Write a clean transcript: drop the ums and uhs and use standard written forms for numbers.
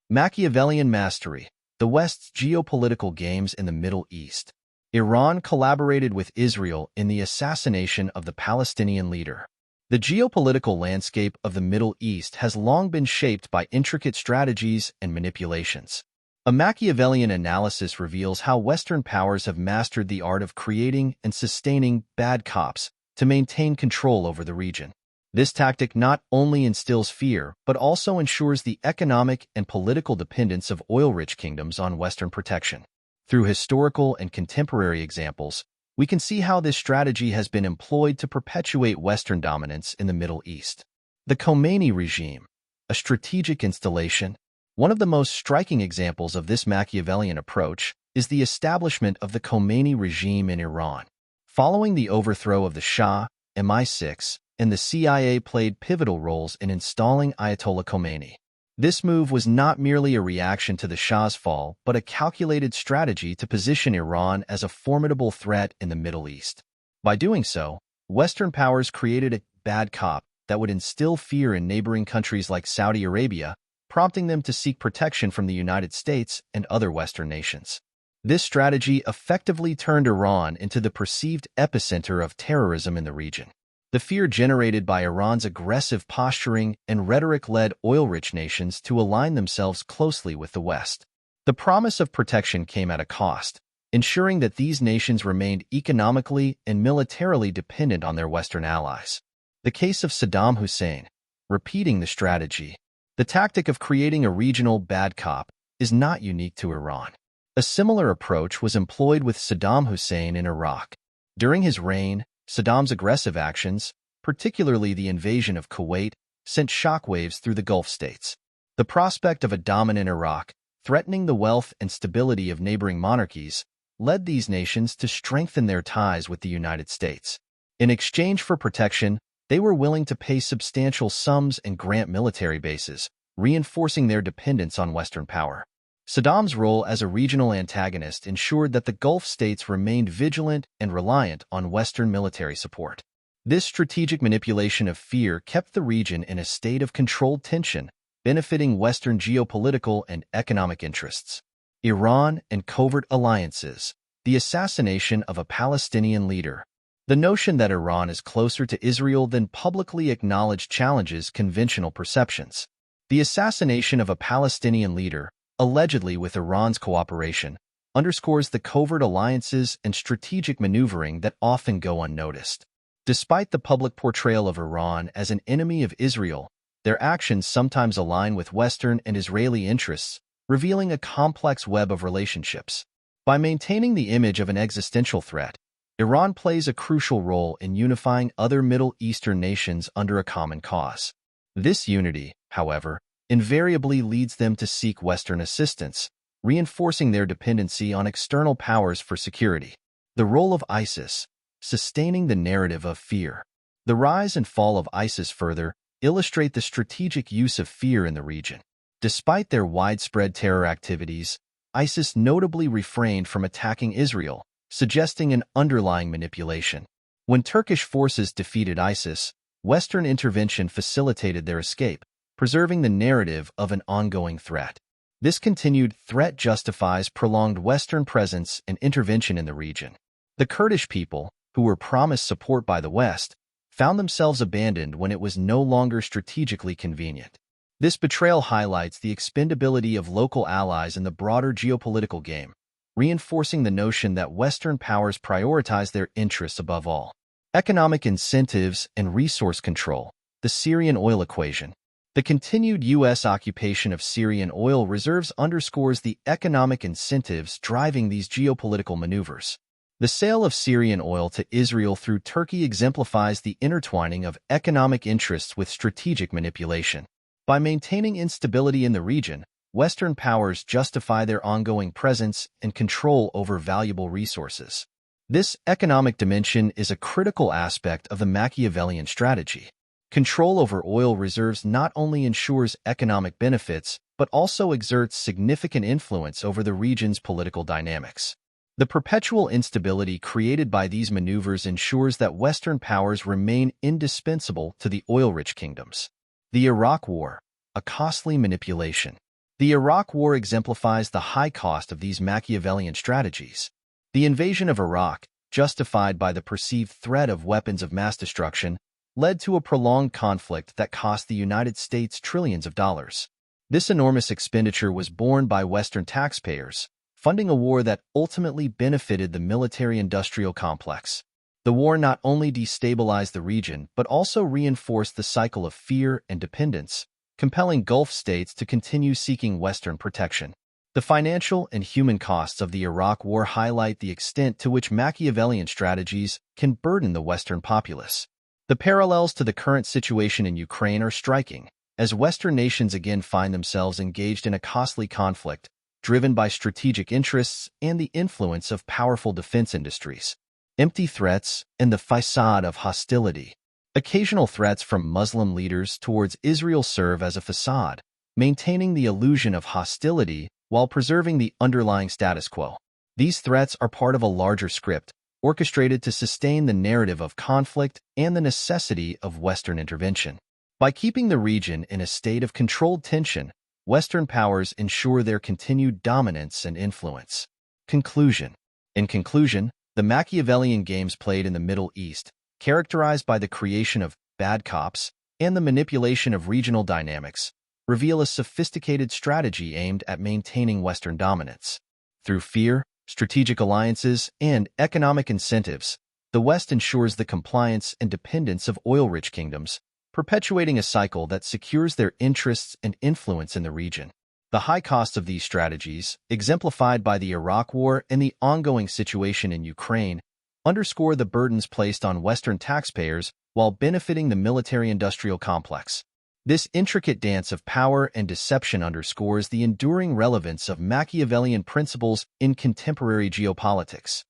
Machiavellian mastery, the West's geopolitical games in the Middle East. Iran collaborated with Israel in the assassination of the Palestinian leader. The geopolitical landscape of the Middle East has long been shaped by intricate strategies and manipulations. A Machiavellian analysis reveals how Western powers have mastered the art of creating and sustaining bad cops to maintain control over the region. This tactic not only instills fear, but also ensures the economic and political dependence of oil-rich kingdoms on Western protection. Through historical and contemporary examples, we can see how this strategy has been employed to perpetuate Western dominance in the Middle East. The Khomeini regime, a strategic installation. One of the most striking examples of this Machiavellian approach is the establishment of the Khomeini regime in Iran. Following the overthrow of the Shah, MI6, and the CIA played pivotal roles in installing Ayatollah Khomeini. This move was not merely a reaction to the Shah's fall, but a calculated strategy to position Iran as a formidable threat in the Middle East. By doing so, Western powers created a bad cop that would instill fear in neighboring countries like Saudi Arabia, prompting them to seek protection from the United States and other Western nations. This strategy effectively turned Iran into the perceived epicenter of terrorism in the region. The fear generated by Iran's aggressive posturing and rhetoric led oil-rich nations to align themselves closely with the West. The promise of protection came at a cost, ensuring that these nations remained economically and militarily dependent on their Western allies. The case of Saddam Hussein, repeating the strategy. The tactic of creating a regional bad cop is not unique to Iran. A similar approach was employed with Saddam Hussein in Iraq. During his reign, Saddam's aggressive actions, particularly the invasion of Kuwait, sent shockwaves through the Gulf states. The prospect of a dominant Iraq, threatening the wealth and stability of neighboring monarchies, led these nations to strengthen their ties with the United States. In exchange for protection, they were willing to pay substantial sums and grant military bases, reinforcing their dependence on Western power. Saddam's role as a regional antagonist ensured that the Gulf states remained vigilant and reliant on Western military support. This strategic manipulation of fear kept the region in a state of controlled tension, benefiting Western geopolitical and economic interests. Iran and covert alliances. The assassination of a Palestinian leader. The notion that Iran is closer to Israel than publicly acknowledged challenges conventional perceptions. The assassination of a Palestinian leader, allegedly with Iran's cooperation, underscores the covert alliances and strategic maneuvering that often go unnoticed. Despite the public portrayal of Iran as an enemy of Israel, their actions sometimes align with Western and Israeli interests, revealing a complex web of relationships. By maintaining the image of an existential threat, Iran plays a crucial role in unifying other Middle Eastern nations under a common cause. This unity, however, invariably leads them to seek Western assistance, reinforcing their dependency on external powers for security. The role of ISIS, sustaining the narrative of fear. The rise and fall of ISIS further illustrate the strategic use of fear in the region. Despite their widespread terror activities, ISIS notably refrained from attacking Israel, suggesting an underlying manipulation. When Turkish forces defeated ISIS, Western intervention facilitated their escape, preserving the narrative of an ongoing threat. This continued threat justifies prolonged Western presence and intervention in the region. The Kurdish people, who were promised support by the West, found themselves abandoned when it was no longer strategically convenient. This betrayal highlights the expendability of local allies in the broader geopolitical game, reinforcing the notion that Western powers prioritize their interests above all. Economic incentives and resource control. The Syrian oil equation. The continued U.S. occupation of Syrian oil reserves underscores the economic incentives driving these geopolitical maneuvers. The sale of Syrian oil to Israel through Turkey exemplifies the intertwining of economic interests with strategic manipulation. By maintaining instability in the region, Western powers justify their ongoing presence and control over valuable resources. This economic dimension is a critical aspect of the Machiavellian strategy. Control over oil reserves not only ensures economic benefits, but also exerts significant influence over the region's political dynamics. The perpetual instability created by these maneuvers ensures that Western powers remain indispensable to the oil-rich kingdoms. The Iraq War, a costly manipulation. The Iraq War exemplifies the high cost of these Machiavellian strategies. The invasion of Iraq, justified by the perceived threat of weapons of mass destruction, led to a prolonged conflict that cost the United States trillions of dollars. This enormous expenditure was borne by Western taxpayers, funding a war that ultimately benefited the military-industrial complex. The war not only destabilized the region but also reinforced the cycle of fear and dependence, compelling Gulf states to continue seeking Western protection. The financial and human costs of the Iraq War highlight the extent to which Machiavellian strategies can burden the Western populace. The parallels to the current situation in Ukraine are striking, as Western nations again find themselves engaged in a costly conflict, driven by strategic interests and the influence of powerful defense industries. Empty threats and the facade of hostility. Occasional threats from Muslim leaders towards Israel serve as a facade, maintaining the illusion of hostility while preserving the underlying status quo. These threats are part of a larger script, orchestrated to sustain the narrative of conflict and the necessity of Western intervention. By keeping the region in a state of controlled tension, Western powers ensure their continued dominance and influence. Conclusion. In conclusion, the Machiavellian games played in the Middle East, characterized by the creation of bad cops and the manipulation of regional dynamics, reveal a sophisticated strategy aimed at maintaining Western dominance. Through fear, strategic alliances, and economic incentives, the West ensures the compliance and dependence of oil-rich kingdoms, perpetuating a cycle that secures their interests and influence in the region. The high cost of these strategies, exemplified by the Iraq War and the ongoing situation in Ukraine, underscore the burdens placed on Western taxpayers while benefiting the military-industrial complex. This intricate dance of power and deception underscores the enduring relevance of Machiavellian principles in contemporary geopolitics.